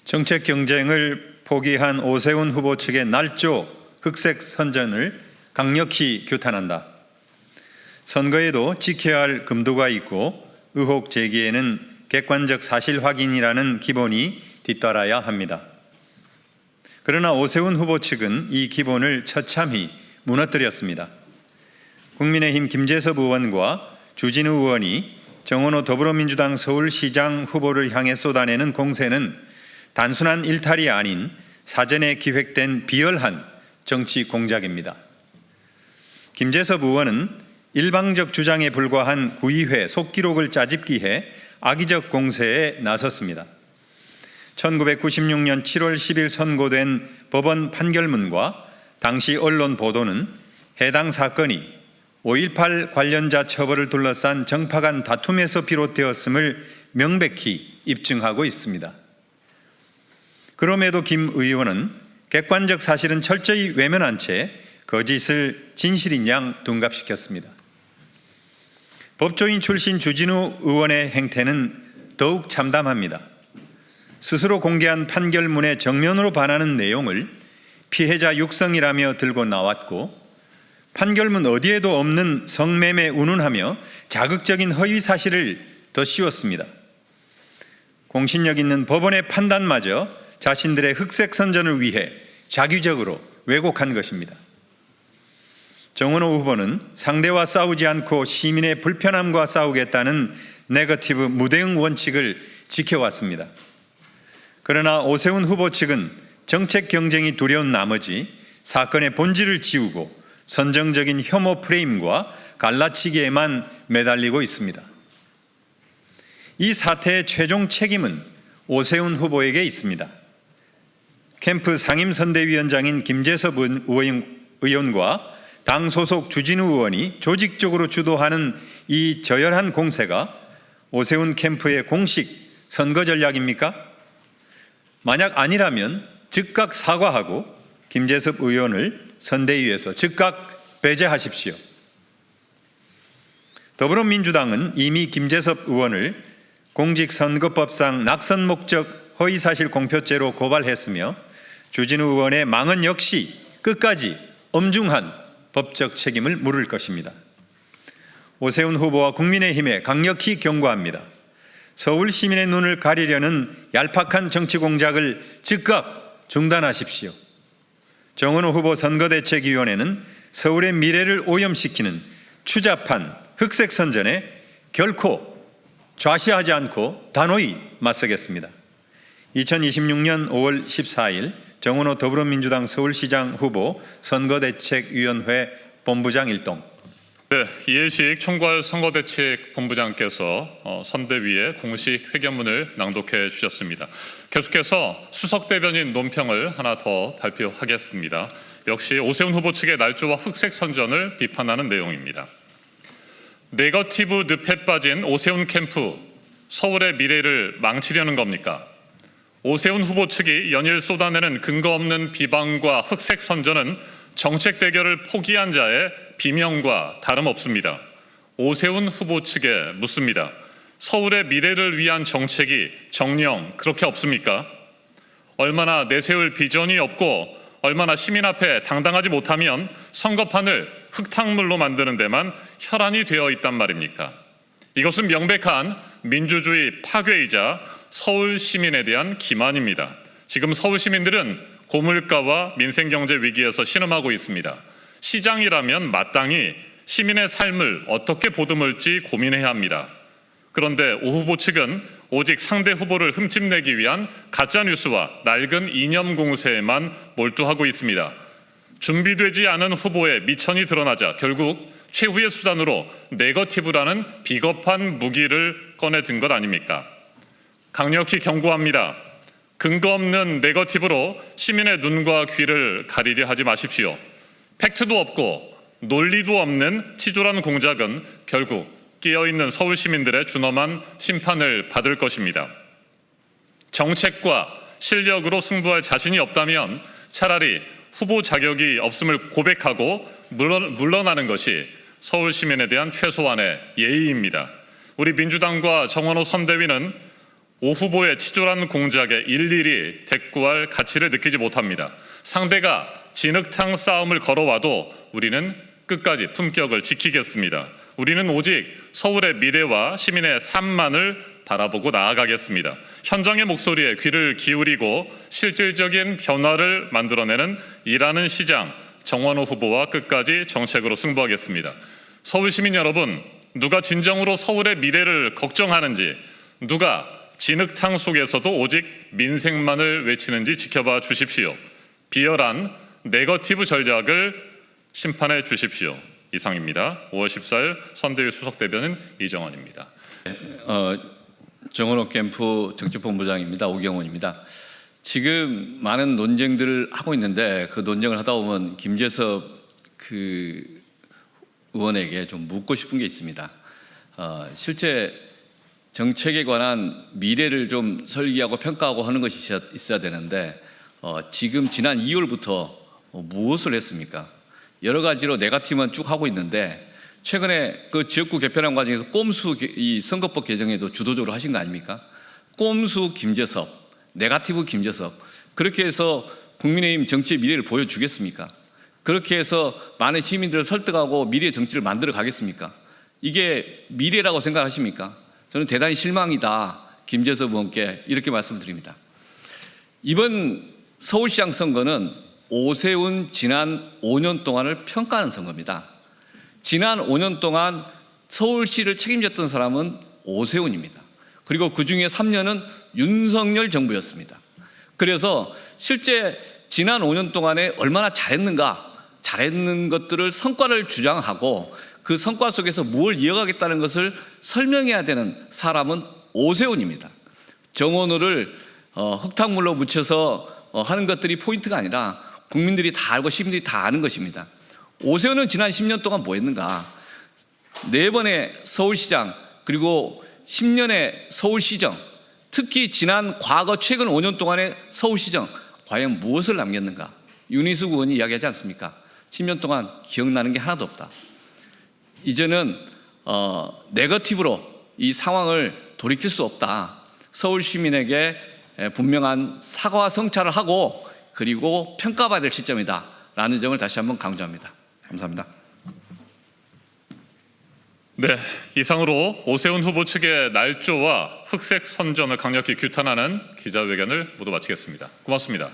정책 경쟁을 포기한 오세훈 후보 측의 날조 흑색 선전을 강력히 규탄한다. 선거에도 지켜야 할 금도가 있고 의혹 제기에는 객관적 사실 확인이라는 기본이 뒤따라야 합니다. 그러나 오세훈 후보 측은 이 기본을 처참히 무너뜨렸습니다. 국민의힘 김재섭 의원과 주진우 의원이 정원호 더불어민주당 서울시장 후보를 향해 쏟아내는 공세는 단순한 일탈이 아닌 사전에 기획된 비열한 정치 공작입니다. 김재섭 의원은 일방적 주장에 불과한 구의회 속기록을 짜집기해 악의적 공세에 나섰습니다. 1996년 7월 10일 선고된 법원 판결문과 당시 언론 보도는 해당 사건이 5.18 관련자 처벌을 둘러싼 정파 간 다툼에서 비롯되었음을 명백히 입증하고 있습니다. 그럼에도 김 의원은 객관적 사실은 철저히 외면한 채 거짓을 진실인 양 둔갑시켰습니다. 법조인 출신 주진우 의원의 행태는 더욱 참담합니다. 스스로 공개한 판결문에 정면으로 반하는 내용을 피해자 육성이라며 들고 나왔고 판결문 어디에도 없는 성매매 운운하며 자극적인 허위 사실을 더 씌웠습니다. 공신력 있는 법원의 판단마저 자신들의 흑색 선전을 위해 자기적으로 왜곡한 것입니다. 정원호 후보는 상대와 싸우지 않고 시민의 불편함과 싸우겠다는 네거티브 무대응 원칙을 지켜왔습니다. 그러나 오세훈 후보 측은 정책 경쟁이 두려운 나머지 사건의 본질을 지우고 선정적인 혐오 프레임과 갈라치기에만 매달리고 있습니다. 이 사태의 최종 책임은 오세훈 후보에게 있습니다. 캠프 상임선대위원장인 김재섭 의원과 당 소속 주진우 의원이 조직적으로 주도하는 이 저열한 공세가 오세훈 캠프의 공식 선거 전략입니까? 만약 아니라면 즉각 사과하고 김재섭 의원을 선대위에서 즉각 배제하십시오. 더불어민주당은 이미 김재섭 의원을 공직선거법상 낙선 목적 허위사실 공표죄로 고발했으며 주진우 의원의 망언 역시 끝까지 엄중한 법적 책임을 물을 것입니다. 오세훈 후보와 국민의힘에 강력히 경고합니다. 서울 시민의 눈을 가리려는 얄팍한 정치 공작을 즉각 중단하십시오. 정원호 후보 선거대책위원회는 서울의 미래를 오염시키는 추잡한 흑색 선전에 결코 좌시하지 않고 단호히 맞서겠습니다. 2026년 5월 14일 정원호 더불어민주당 서울시장 후보 선거대책위원회 본부장 일동. 네, 이해식 총괄 선거대책본부장께서 선대위에 공식 회견문을 낭독해 주셨습니다. 계속해서 수석 대변인 논평을 하나 더 발표하겠습니다. 역시 오세훈 후보 측의 날조와 흑색 선전을 비판하는 내용입니다. 네거티브 늪에 빠진 오세훈 캠프, 서울의 미래를 망치려는 겁니까? 오세훈 후보 측이 연일 쏟아내는 근거 없는 비방과 흑색 선전은 정책 대결을 포기한 자의 비명과 다름없습니다. 오세훈 후보 측에 묻습니다. 서울의 미래를 위한 정책이 정녕 그렇게 없습니까? 얼마나 내세울 비전이 없고 얼마나 시민 앞에 당당하지 못하면 선거판을 흙탕물로 만드는 데만 혈안이 되어 있단 말입니까? 이것은 명백한 민주주의 파괴이자 서울 시민에 대한 기만입니다. 지금 서울 시민들은 고물가와 민생경제 위기에서 신음하고 있습니다. 시장이라면 마땅히 시민의 삶을 어떻게 보듬을지 고민해야 합니다. 그런데 오 후보 측은 오직 상대 후보를 흠집내기 위한 가짜뉴스와 낡은 이념 공세에만 몰두하고 있습니다. 준비되지 않은 후보의 미천이 드러나자 결국 최후의 수단으로 네거티브라는 비겁한 무기를 꺼내든 것 아닙니까? 강력히 경고합니다. 근거 없는 네거티브로 시민의 눈과 귀를 가리려 하지 마십시오. 팩트도 없고 논리도 없는 치졸한 공작은 결국 깨어있는 서울 시민들의 준엄한 심판을 받을 것입니다. 정책과 실력으로 승부할 자신이 없다면 차라리 후보 자격이 없음을 고백하고 물러나는 것이 서울 시민에 대한 최소한의 예의입니다. 우리 민주당과 정원호 선대위는 오 후보의 치졸한 공작에 일일이 대꾸할 가치를 느끼지 못합니다. 상대가 진흙탕 싸움을 걸어와도 우리는 끝까지 품격을 지키겠습니다. 우리는 오직 서울의 미래와 시민의 삶만을 바라보고 나아가겠습니다. 현장의 목소리에 귀를 기울이고 실질적인 변화를 만들어내는 일하는 시장 정원호 후보와 끝까지 정책으로 승부하겠습니다. 서울 시민 여러분, 누가 진정으로 서울의 미래를 걱정하는지, 누가 진흙탕 속에서도 오직 민생만을 외치는지 지켜봐 주십시오. 비열한 네거티브 전략을 심판해 주십시오. 이상입니다. 5월 14일 선대위 수석대변인 이정환입니다. 정원호 캠프 정치본부장입니다. 오경원입니다. 지금 많은 논쟁들을 하고 있는데 그 논쟁을 하다 보면 김재섭 의원에게 좀 묻고 싶은 게 있습니다. 실제 정책에 관한 미래를 좀 설계하고 평가하고 하는 것이 있어야 되는데 지금 지난 2월부터 무엇을 했습니까? 여러 가지로 네거티브만 쭉 하고 있는데 최근에 그 지역구 개편한 과정에서 꼼수 이 선거법 개정에도 주도적으로 하신 거 아닙니까? 꼼수 김재섭, 네거티브 김재섭, 그렇게 해서 국민의힘 정치의 미래를 보여주겠습니까? 그렇게 해서 많은 시민들을 설득하고 미래 정치를 만들어 가겠습니까? 이게 미래라고 생각하십니까? 저는 대단히 실망이다. 김재섭 의원께 이렇게 말씀드립니다. 이번 서울시장 선거는 오세훈 지난 5년 동안을 평가하는 선거입니다. 지난 5년 동안 서울시를 책임졌던 사람은 오세훈입니다. 그리고 그중에 3년은 윤석열 정부였습니다. 그래서 실제 지난 5년 동안에 얼마나 잘했는가, 잘했는 것들을 성과를 주장하고 그 성과 속에서 뭘 이어가겠다는 것을 설명해야 되는 사람은 오세훈입니다. 정원호를 흙탕물로 묻혀서 하는 것들이 포인트가 아니라 국민들이 다 알고 시민들이 다 아는 것입니다. 오세훈은 지난 10년 동안 뭐 했는가? 4번의 서울시장 그리고 10년의 서울시정, 특히 지난 과거 최근 5년 동안의 서울시정 과연 무엇을 남겼는가? 윤희숙 의원이 이야기하지 않습니까? 10년 동안 기억나는 게 하나도 없다. 이제는 네거티브로 이 상황을 돌이킬 수 없다. 서울 시민에게 분명한 사과와 성찰을 하고 그리고 평가받아야 될 시점이다 라는 점을 다시 한번 강조합니다. 감사합니다. 네, 이상으로 오세훈 후보 측의 날조와 흑색 선전을 강력히 규탄하는 기자회견을 모두 마치겠습니다. 고맙습니다.